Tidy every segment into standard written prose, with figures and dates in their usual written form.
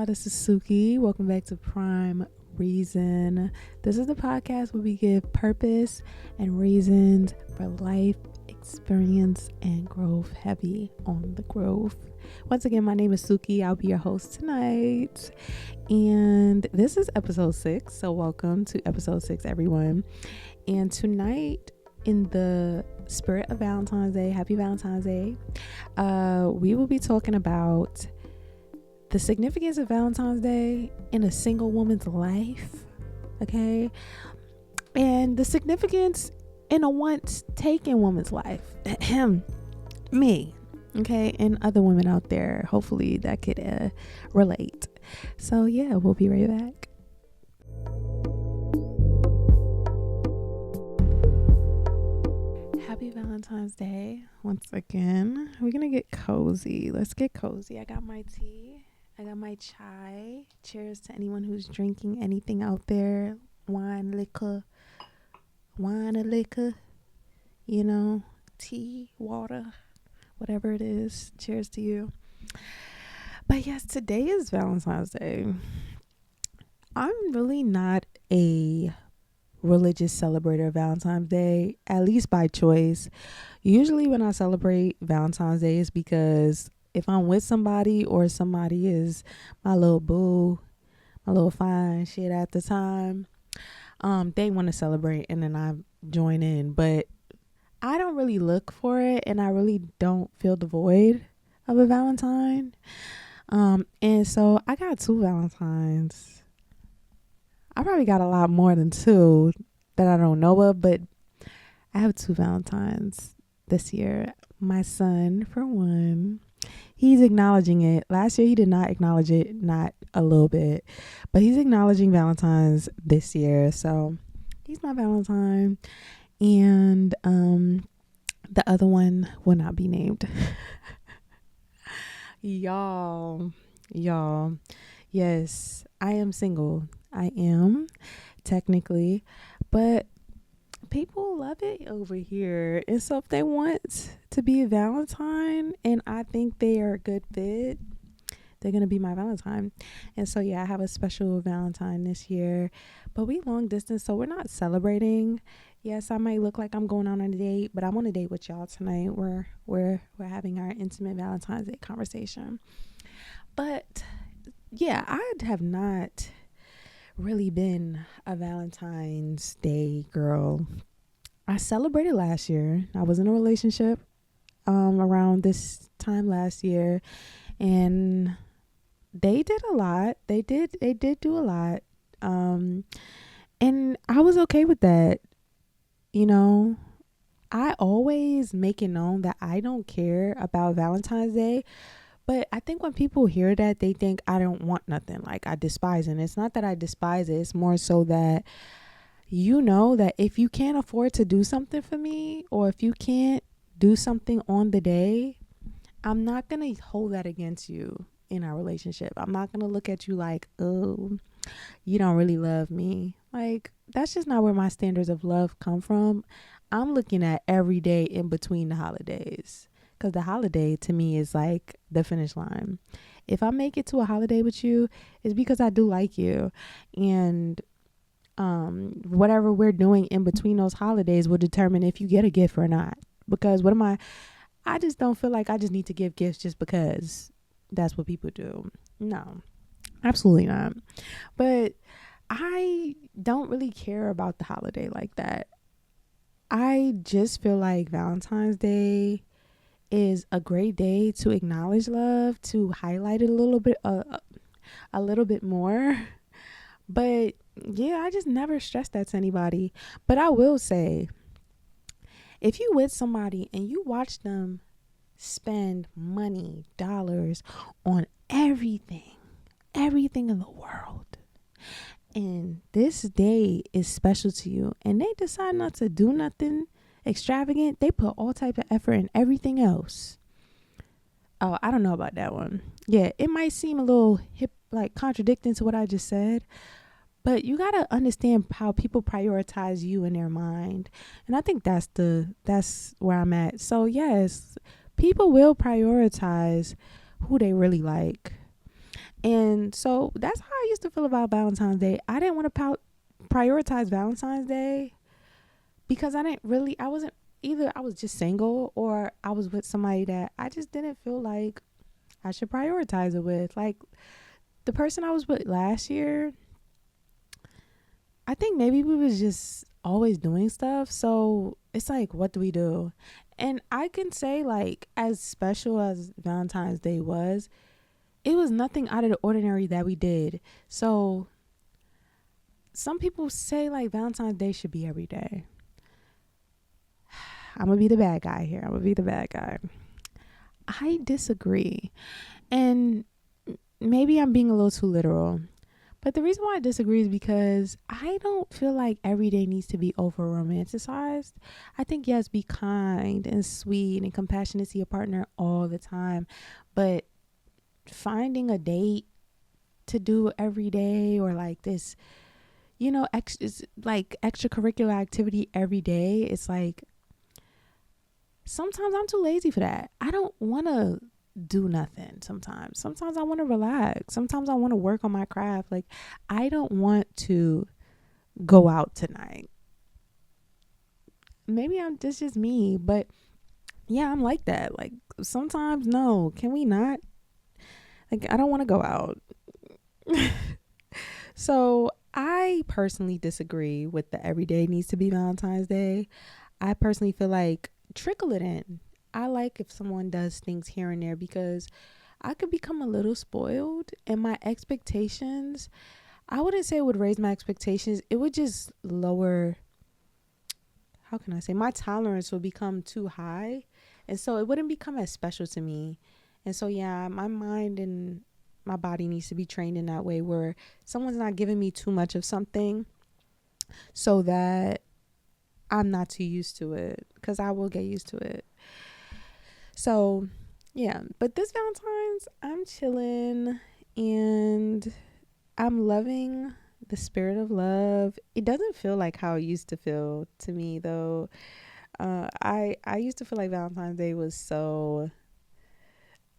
y'all. This is Suki. Welcome back to Prime Reason. This is the podcast where we give purpose and reasons for life, experience, and growth. Heavy on the growth. Once again, my name is Suki. I'll be your host tonight. And this is episode 6. So welcome to episode 6, everyone. And tonight, in the spirit of Valentine's Day, happy Valentine's Day, we will be talking about the significance of Valentine's Day in a single woman's life, okay? And the significance in a once taken woman's life. Me, okay? And other women out there, hopefully that could relate. So yeah, we'll be right back. Happy Valentine's Day once again. We're gonna get cozy. Let's get cozy. I got my tea. I got my chai. Cheers to anyone who's drinking anything out there. Wine, liquor, you know, tea, water, whatever it is. Cheers to you. But yes, today is Valentine's Day. I'm really not a religious celebrator of Valentine's Day, at least by choice. Usually when I celebrate Valentine's Day is because if I'm with somebody or somebody is my little boo, my little fine shit at the time, they want to celebrate and then I join in. But I don't really look for it and I really don't feel the void of a Valentine. And so I got 2 Valentines. I probably got a lot more than 2 that I don't know of, but I have 2 Valentines this year. My son, for one, he's acknowledging it. Last year, he did not acknowledge it, not a little bit, but he's acknowledging Valentine's this year. So he's my Valentine. And the other one will not be named. Y'all, yes, I am single. I am technically, but people love it over here. And so if they want to be a Valentine and I think they are a good fit, they're going to be my Valentine. And so, yeah, I have a special Valentine this year, but we long distance, so we're not celebrating. Yes, I might look like I'm going on a date, but I'm on a date with y'all tonight. We're having our intimate Valentine's Day conversation. But yeah, I have not really been a Valentine's Day girl. I celebrated last year. I was in a relationship around this time last year, and they did a lot. They did do a lot. And I was okay with that. You know, I always make it known that I don't care about Valentine's Day. But I think when people hear that, they think I don't want nothing. Like I despise it. And it's not that I despise it. It's more so that you know that if you can't afford to do something for me, or if you can't do something on the day, I'm not going to hold that against you in our relationship. I'm not going to look at you like, oh, you don't really love me. Like, that's just not where my standards of love come from. I'm looking at every day in between the holidays. Because the holiday to me is like the finish line. If I make it to a holiday with you, it's because I do like you. And whatever we're doing in between those holidays will determine if you get a gift or not. Because I just don't feel like I just need to give gifts just because that's what people do. No, absolutely not. But I don't really care about the holiday like that. I just feel like Valentine's Day is a great day to acknowledge love, to highlight it a little bit more. But yeah, I just never stress that to anybody. But I will say, if you with somebody and you watch them spend money, dollars on everything in the world, and this day is special to you, and they decide not to do nothing extravagant, they put all type of effort in everything else. Oh, I don't know about that one. Yeah, it might seem a little hip, like contradicting to what I just said, but you gotta understand how people prioritize you in their mind, and I think that's where I'm at. So yes, people will prioritize who they really like, And so that's how I used to feel about Valentine's Day. I didn't want to prioritize Valentine's Day because I wasn't either I was just single or I was with somebody that I just didn't feel like I should prioritize it with. Like the person I was with last year, I think maybe we was just always doing stuff. So it's like, what do we do? And I can say, like, as special as Valentine's Day was, it was nothing out of the ordinary that we did. So some people say like Valentine's Day should be every day. I'm gonna be the bad guy here. I'm gonna be the bad guy. I disagree. And maybe I'm being a little too literal. But the reason why I disagree is because I don't feel like every day needs to be over romanticized. I think, yes, be kind and sweet and compassionate to your partner all the time. But finding a date to do every day or like this, it's like extracurricular activity every day, it's like sometimes I'm too lazy for that. I don't want to do nothing sometimes I want to relax, sometimes I want to work on my craft. Like I don't want to go out tonight. Maybe this just me, but yeah, I'm like that. Like sometimes, no, can we not? Like I don't want to go out. So I personally disagree with the everyday needs to be Valentine's Day. I personally feel like trickle it in. I like if someone does things here and there because I could become a little spoiled and my expectations, I wouldn't say it would raise my expectations. It would just lower, how can I say, my tolerance would become too high. And so it wouldn't become as special to me. And so, yeah, my mind and my body needs to be trained in that way where someone's not giving me too much of something so that I'm not too used to it, because I will get used to it. So, yeah, but this Valentine's, I'm chilling and I'm loving the spirit of love. It doesn't feel like how it used to feel to me though. I used to feel like Valentine's Day was so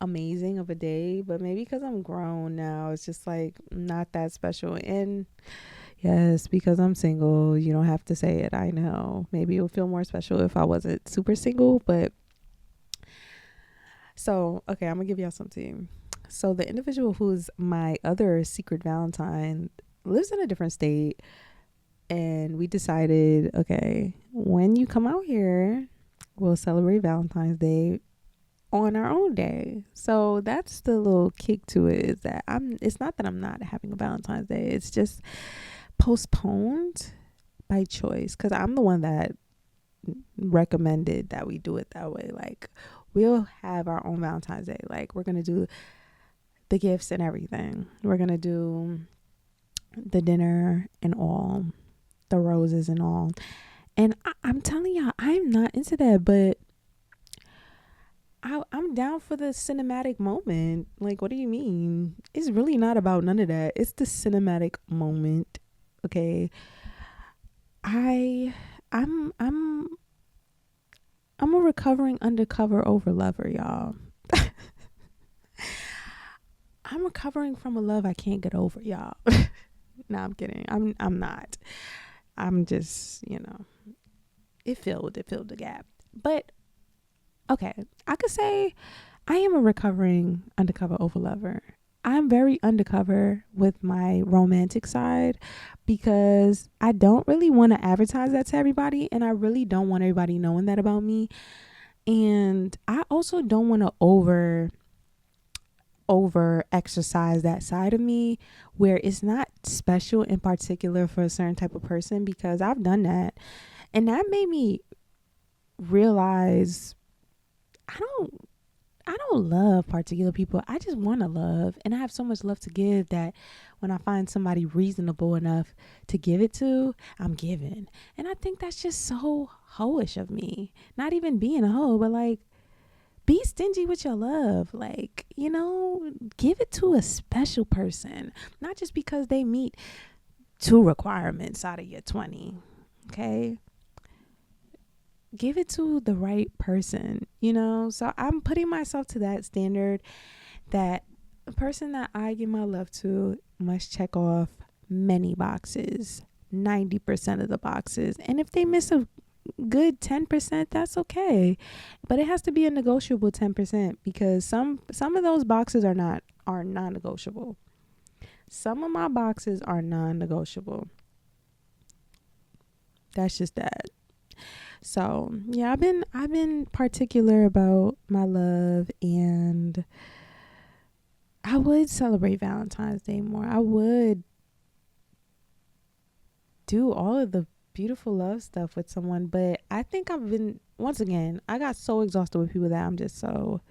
amazing of a day, but maybe because I'm grown now, it's just like not that special. And yes, because I'm single, you don't have to say it. I know. Maybe it would feel more special if I wasn't super single, but so, okay, I'm gonna give y'all something. So the individual who's my other secret Valentine lives in a different state, and we decided, okay, when you come out here, we'll celebrate Valentine's Day on our own day. So that's the little kick to it, is that it's not that I'm not having a Valentine's Day. It's just postponed by choice, because I'm the one that recommended that we do it that way. Like we'll have our own Valentine's Day. Like we're going to do the gifts and everything. We're going to do the dinner and all, the roses and all. And I'm telling y'all, I'm not into that, but I'm down for the cinematic moment. Like, what do you mean? It's really not about none of that. It's the cinematic moment. Okay. I'm I'm a recovering undercover over lover, y'all. I'm recovering from a love I can't get over, y'all. No, I'm kidding. I'm not. I'm just, it filled the gap. But okay, I could say I am a recovering undercover over lover. I'm very undercover with my romantic side because I don't really want to advertise that to everybody, and I really don't want everybody knowing that about me. And I also don't want to over exercise that side of me where it's not special in particular for a certain type of person, because I've done that, and that made me realize I don't love particular people. I just want to love, and I have so much love to give that when I find somebody reasonable enough to give it to, I'm giving. And I think that's just so hoish of me. Not even being a hoe, but like, be stingy with your love. Like, give it to a special person, not just because they meet 2 requirements out of your 20. Okay, give it to the right person. So I'm putting myself to that standard, that a person that I give my love to must check off many boxes, 90% of the boxes. And if they miss a good 10%, that's okay. But it has to be a negotiable 10% because some of those boxes are non-negotiable. Some of my boxes are non-negotiable. That's just that. So yeah, I've been particular about my love, and I would celebrate Valentine's Day more. I would do all of the beautiful love stuff with someone, but I think I've been, once again, I got so exhausted with people that I'm just so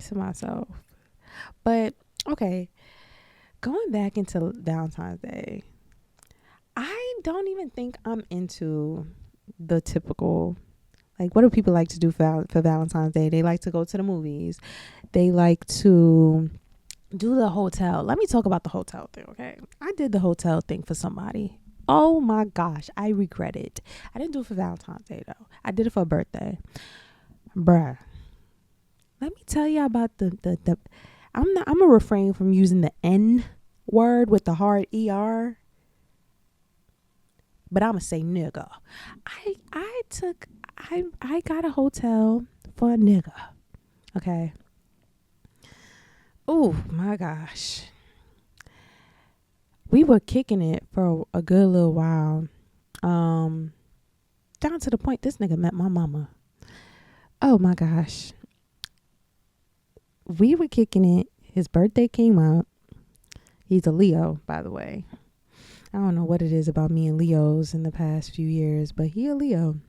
to myself. But okay, going back into Valentine's Day, I don't even think I'm into the typical, like, what do people like to do for Valentine's Day? They like to go to the movies. They like to do the hotel. Let me talk about the hotel thing, okay? I did the hotel thing for somebody. Oh my gosh, I regret it. I didn't do it for Valentine's Day though. I did it for a birthday. Bruh. Let me tell you about the I'm gonna refrain from using the N word with the hard ER, but I'm gonna say nigga. I got a hotel for a nigga. Okay. Oh my gosh. We were kicking it for a good little while. Down to the point this nigga met my mama. Oh my gosh. We were kicking it. His birthday came up. He's a Leo, by the way. I don't know what it is about me and Leos in the past few years, but he a Leo.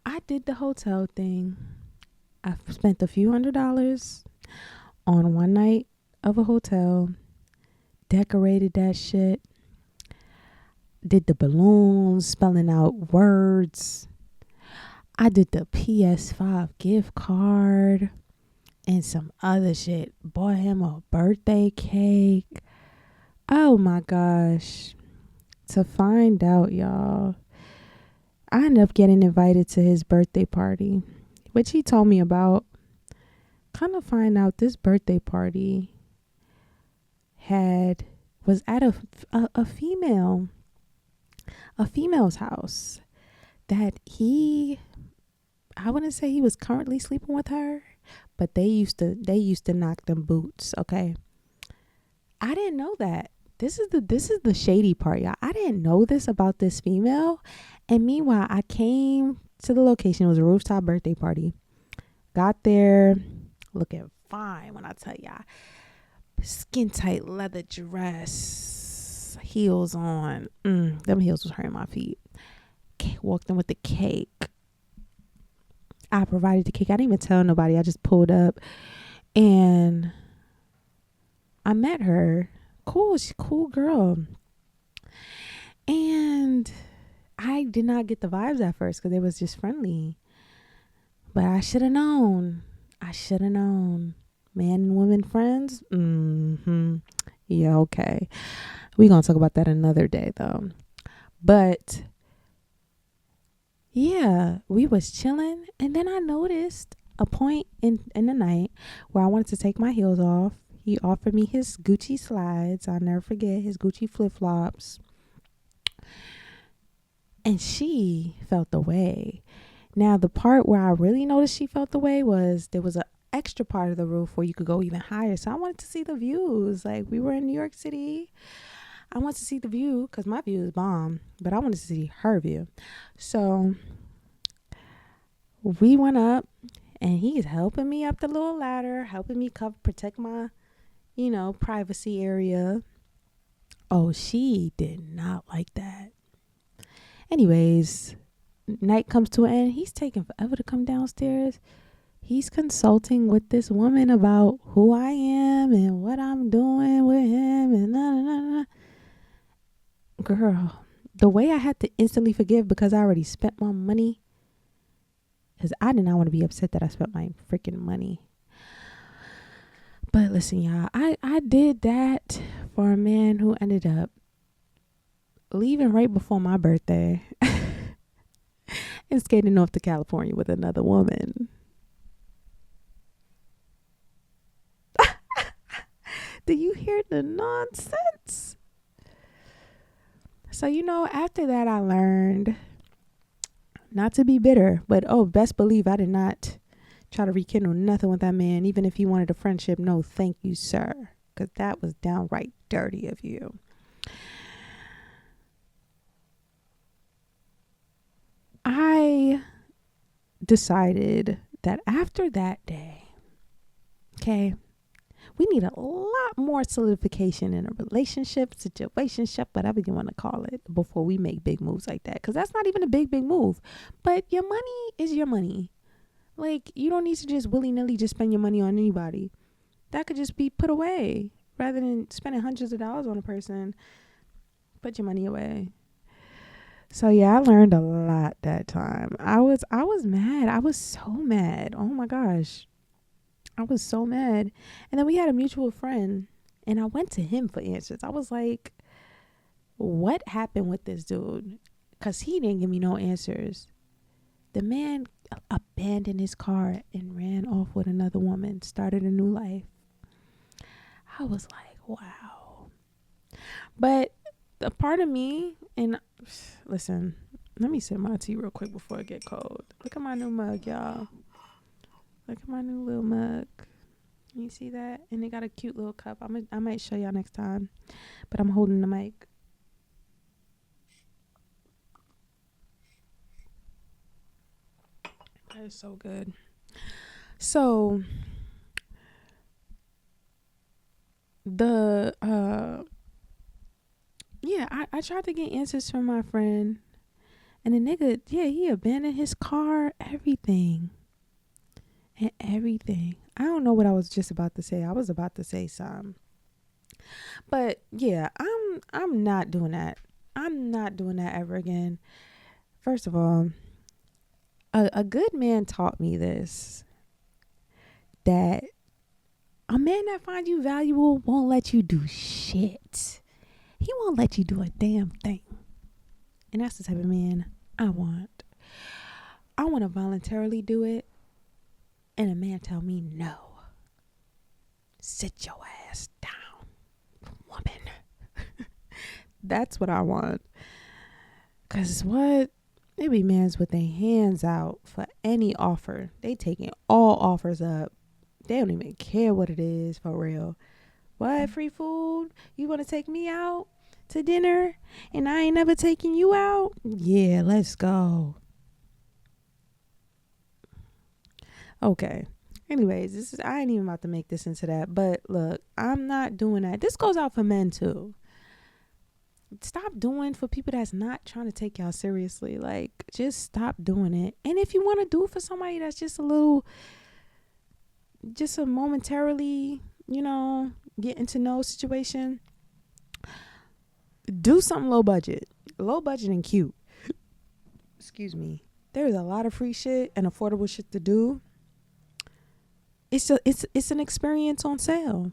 I did the hotel thing. I spent a few $100s on one night of a hotel. Decorated that shit. Did the balloons, spelling out words. I did the PS5 gift card and some other shit. Bought him a birthday cake. Oh my gosh. To find out, y'all, I ended up getting invited to his birthday party, which he told me about. Kind of find out this birthday party was at a female's house that I wouldn't say he was currently sleeping with her, but they used to knock them boots. Okay, I didn't know that. This is the shady part, y'all. I didn't know this about this female, and meanwhile, I came to the location. It was a rooftop birthday party. Got there, looking fine when I tell y'all. Skin tight leather dress, heels on. Them heels was hurting my feet. Walked in with the cake. I provided the cake. I didn't even tell nobody. I just pulled up and I met her. She's a cool girl. And I did not get the vibes at first because it was just friendly. But I should have known. Man and woman friends? Yeah, okay. We're going to talk about that another day, though. But, yeah, we was chilling. And then I noticed a point in the night where I wanted to take my heels off. He offered me his Gucci slides. I'll never forget his Gucci flip-flops. And she felt the way. Now, the part where I really noticed she felt the way was there was an extra part of the roof where you could go even higher. So I wanted to see the views. Like, we were in New York City. I wanted to see the view because my view is bomb, but I wanted to see her view. So we went up and he's helping me up the little ladder, helping me protect my, privacy area. Oh, she did not like that. Anyways, night comes to an end. He's taking forever to come downstairs. He's consulting with this woman about who I am and what I'm doing with him and nah. Girl, the way I had to instantly forgive because I already spent my money, because I did not want to be upset that I spent my freaking money. But listen, y'all, I did that for a man who ended up leaving right before my birthday and skating off to California with another woman. Do you hear the nonsense? So, after that, I learned not to be bitter, but best believe I did not try to rekindle nothing with that man, even if he wanted a friendship. No, thank you, sir, because that was downright dirty of you. I decided that after that day, okay, we need a lot more solidification in a relationship, situationship, whatever you want to call it, before we make big moves like that. Because that's not even a big move. But your money is your money. Like, you don't need to just willy-nilly just spend your money on anybody. That could just be put away. Rather than spending hundreds of dollars on a person, put your money away. So yeah, I learned a lot that time. I was mad. I was so mad. Oh my gosh. I was so mad. And then we had a mutual friend and I went to him for answers. I was like, what happened with this dude? Cuz he didn't give me no answers. The man abandoned his car and ran off with another woman, started a new life. I was like, wow. But a part of me, and listen, let me sip my tea real quick before it get cold. Look at my new mug, y'all. Look at my new little mug. You see that? And it got a cute little cup. I might show y'all next time. But I'm holding the mic. That is so good. So I tried to get answers from my friend. And the nigga, he abandoned his car, everything. And everything. I don't know what I was just about to say. I was about to say something. But yeah, I'm not doing that. I'm not doing that ever again. First of all, a good man taught me this. That a man that finds you valuable won't let you do shit. He won't let you do a damn thing. And that's the type of man I want. I want to voluntarily do it. And a man tell me no. Sit your ass down, woman. That's what I want. Cause what? They be mans with their hands out for any offer. They taking all offers up. They don't even care what it is for real. What, free food? You want to take me out to dinner and I ain't never taking you out? Yeah, let's go. Okay. Anyways, I ain't even about to make this into that. But look, I'm not doing that. This goes out for men too. Stop doing for people that's not trying to take y'all seriously. Like, just stop doing it. And if you want to do it for somebody that's just a momentarily, getting to know situation, do something low budget and cute. Excuse me. There's a lot of free shit and affordable shit to do. It's an experience on sale.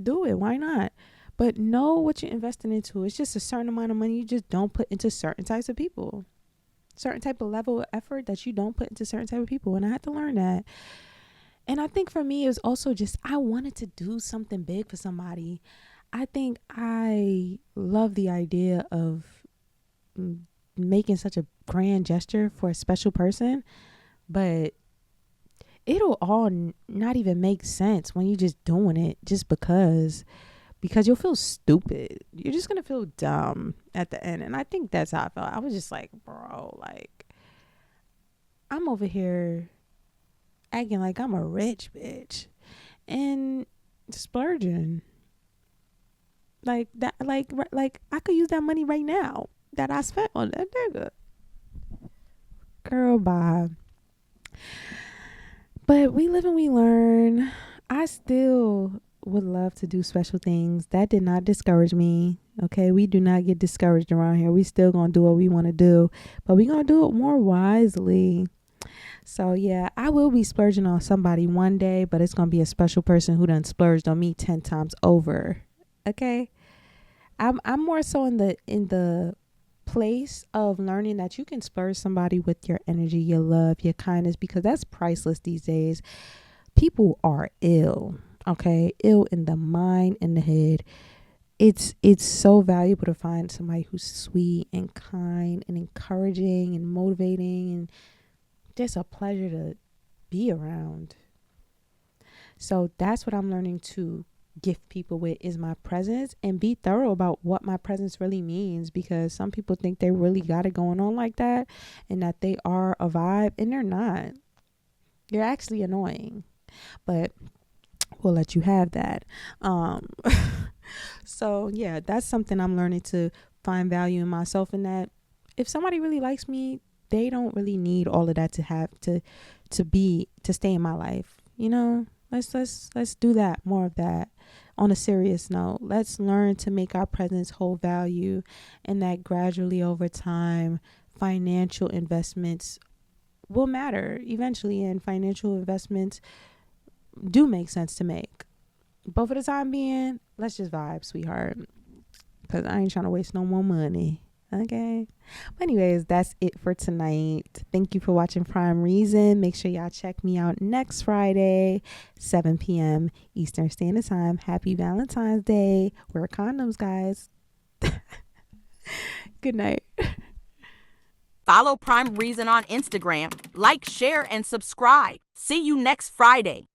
Do it. Why not? But know what you're investing into. It's just a certain amount of money you just don't put into certain types of people. Certain type of level of effort that you don't put into certain type of people. And I had to learn that. And I think for me, it was also just I wanted to do something big for somebody. I think I love the idea of making such a grand gesture for a special person. But it'll all not even make sense when you're just doing it just because you'll feel stupid. You're just gonna feel dumb at the end. And I think that's how I felt. I was just like, bro, like, I'm over here acting like I'm a rich bitch and splurging like that, like I could use that money right now that I spent on that nigga. Girl, bye. But we live and we learn. I still would love to do special things. That did not discourage me. Okay, we do not get discouraged around here. We still gonna do what we want to do, but we gonna do it more wisely. So yeah, I will be splurging on somebody one day, but it's gonna be a special person who done splurged on me 10 times over. Okay, I'm more so in the place of learning that you can splurge somebody with your energy, your love, your kindness, because that's priceless these days. People are ill. Okay, ill in the mind and the head. It's so valuable to find somebody who's sweet and kind and encouraging and motivating and just a pleasure to be around. So that's what I'm learning to gift people with is my presence and be thorough about what my presence really means, because some people think they really got it going on like that and that they are a vibe, and they're not. You're actually annoying, but we'll let you have that. Um so yeah, that's something I'm learning to find value in myself, in that if somebody really likes me, they don't really need all of that to have to stay in my life. Let's do that, more of that. On a serious note, let's learn to make our presence hold value, and that gradually over time financial investments will matter eventually, and financial investments do make sense to make. But for the time being, let's just vibe, sweetheart, because I ain't trying to waste no more money. Okay. But anyways, that's it for tonight. Thank you for watching Prime Reason. Make sure y'all check me out next Friday, 7 p.m. Eastern Standard Time. Happy Valentine's Day. Wear condoms, guys. Good night. Follow Prime Reason on Instagram. Like, share, and subscribe. See you next Friday.